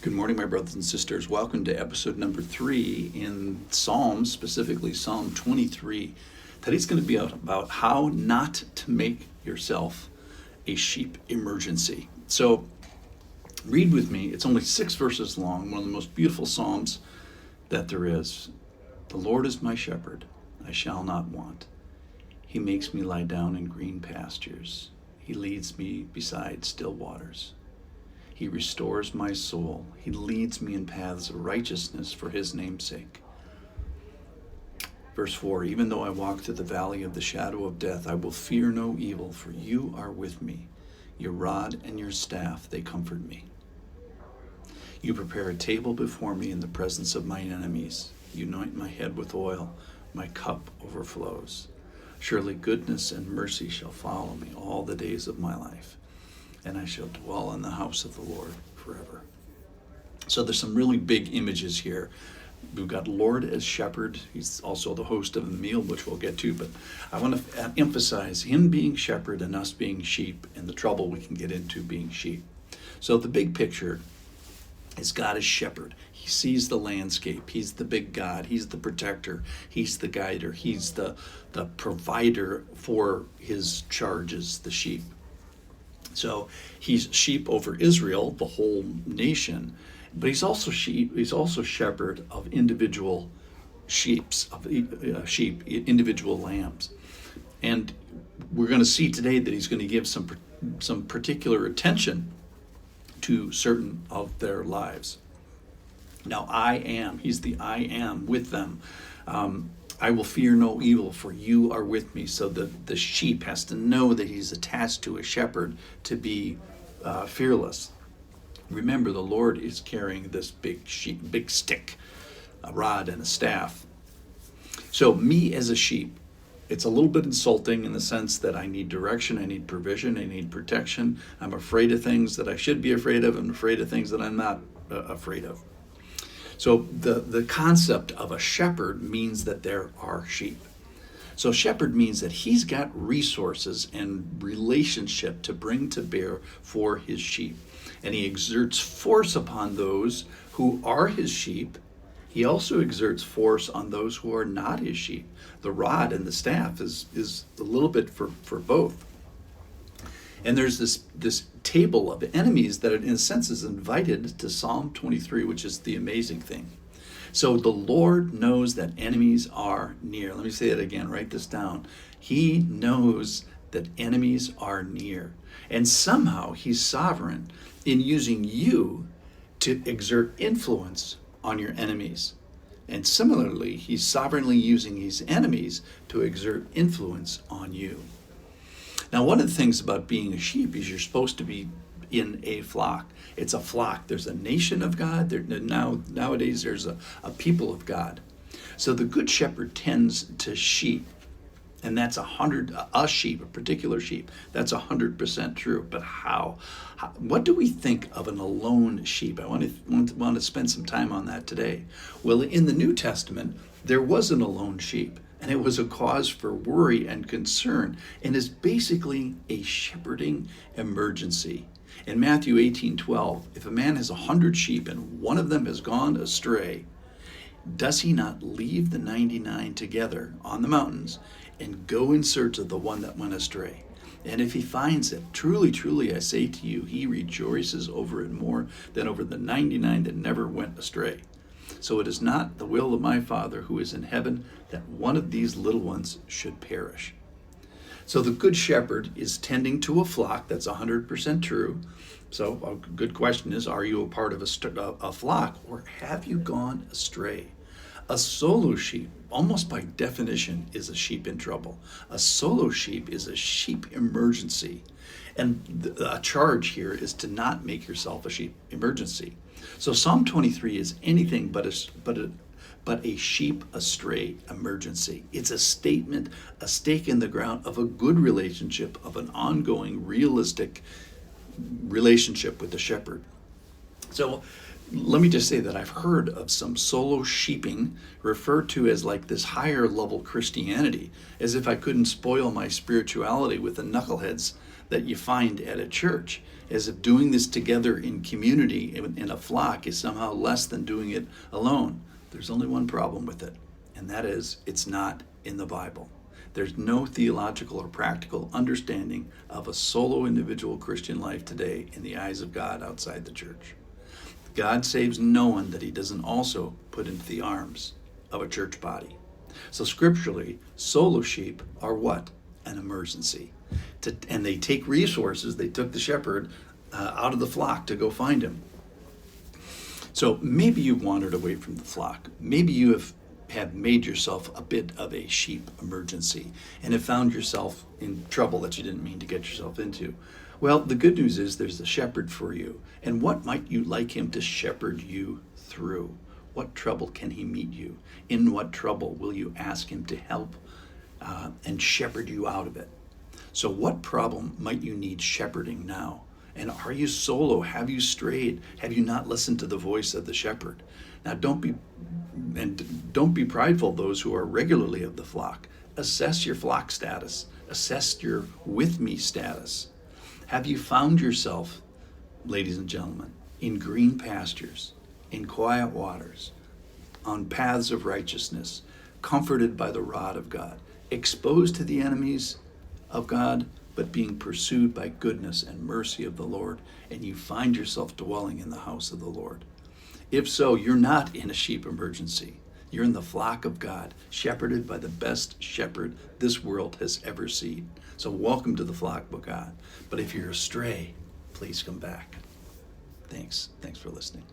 Good morning, my brothers and sisters. Welcome to episode number 3 in Psalms, specifically Psalm 23. Today's going to be about how not to make yourself a sheep emergency. So read with me. It's only 6 verses long, one of the most beautiful Psalms that there is. The Lord is my shepherd, I shall not want. He makes me lie down in green pastures. He leads me beside still waters. He restores my soul. He leads me in paths of righteousness for his name's sake. Verse 4, even though I walk through the valley of the shadow of death, I will fear no evil, for you are with me. Your rod and your staff, they comfort me. You prepare a table before me in the presence of my enemies. You anoint my head with oil. My cup overflows. Surely goodness and mercy shall follow me all the days of my life, and I shall dwell in the house of the Lord forever. So there's some really big images here. We've got Lord as shepherd. He's also the host of the meal, which we'll get to, but I want to emphasize him being shepherd and us being sheep and the trouble we can get into being sheep. So the big picture is God as shepherd. He sees the landscape. He's the big God. He's the protector. He's the guider. He's the provider for his charges, the sheep. So he's sheep over Israel, the whole nation, but he's also sheep. He's also shepherd of individual sheep, individual lambs, and we're going to see today that he's going to give some particular attention to certain of their lives. Now he's the I am with them. I will fear no evil, for you are with me. So the sheep has to know that he's attached to a shepherd to be fearless. Remember, the Lord is carrying this big stick, a rod and a staff. So me as a sheep, it's a little bit insulting in the sense that I need direction, I need provision, I need protection. I'm afraid of things that I should be afraid of. I'm afraid of things that I'm not afraid of. So the concept of a shepherd means that there are sheep. So shepherd means that he's got resources and relationship to bring to bear for his sheep. And he exerts force upon those who are his sheep. He also exerts force on those who are not his sheep. The rod and the staff is a little bit for both. And there's this table of enemies that in a sense is invited to Psalm 23, which is the amazing thing. So the Lord knows that enemies are near. Let me say it again, write this down. He knows that enemies are near. And somehow he's sovereign in using you to exert influence on your enemies. And similarly, he's sovereignly using his enemies to exert influence on you. Now, one of the things about being a sheep is you're supposed to be in a flock. It's a flock. There's a nation of God. Nowadays, there's a people of God. So the good shepherd tends to sheep, and that's a sheep, a particular sheep. That's 100% true. But how? What do we think of an alone sheep? I want to spend some time on that today. Well, in the New Testament, there was an alone sheep. And it was a cause for worry and concern, and is basically a shepherding emergency. In Matthew 18:12, if a man has 100 sheep and one of them has gone astray, does he not leave the 99 together on the mountains and go in search of the one that went astray? And if he finds it, truly, truly, I say to you, he rejoices over it more than over the 99 that never went astray. So it is not the will of my Father who is in heaven that one of these little ones should perish. So the good shepherd is tending to a flock. That's 100% true. So a good question is, are you a part of a flock, or have you gone astray? A solo sheep, almost by definition, is a sheep in trouble. A solo sheep is a sheep emergency. And a charge here is to not make yourself a sheep emergency. So Psalm 23 is anything but a sheep astray emergency. It's a statement, a stake in the ground of a good relationship, of an ongoing, realistic relationship with the shepherd. So let me just say that I've heard of some solo sheeping referred to as like this higher level Christianity, as if I couldn't spoil my spirituality with the knuckleheads that you find at a church, as if doing this together in community, in a flock, is somehow less than doing it alone. There's only one problem with it, and that is it's not in the Bible. There's no theological or practical understanding of a solo individual Christian life today in the eyes of God outside the church. God saves no one that he doesn't also put into the arms of a church body. So scripturally, solo sheep are what? An emergency. And they take resources. They took the shepherd out of the flock to go find him. So maybe you've wandered away from the flock. Maybe you have made yourself a bit of a sheep emergency and have found yourself in trouble that you didn't mean to get yourself into. Well, the good news is there's a shepherd for you. And what might you like him to shepherd you through? What trouble can he meet you? In what trouble will you ask him to help and shepherd you out of it? So what problem might you need shepherding now? And are you solo? Have you strayed? Have you not listened to the voice of the shepherd? Now don't be prideful, those who are regularly of the flock. Assess your flock status. Assess your with me status. Have you found yourself, ladies and gentlemen, in green pastures, in quiet waters, on paths of righteousness, comforted by the rod of God, exposed to the enemies of God, but being pursued by goodness and mercy of the Lord, and you find yourself dwelling in the house of the Lord? If so, you're not in a sheep emergency. You're in the flock of God, shepherded by the best shepherd this world has ever seen. So welcome to the flock of God. But if you're astray, please come back. Thanks for listening.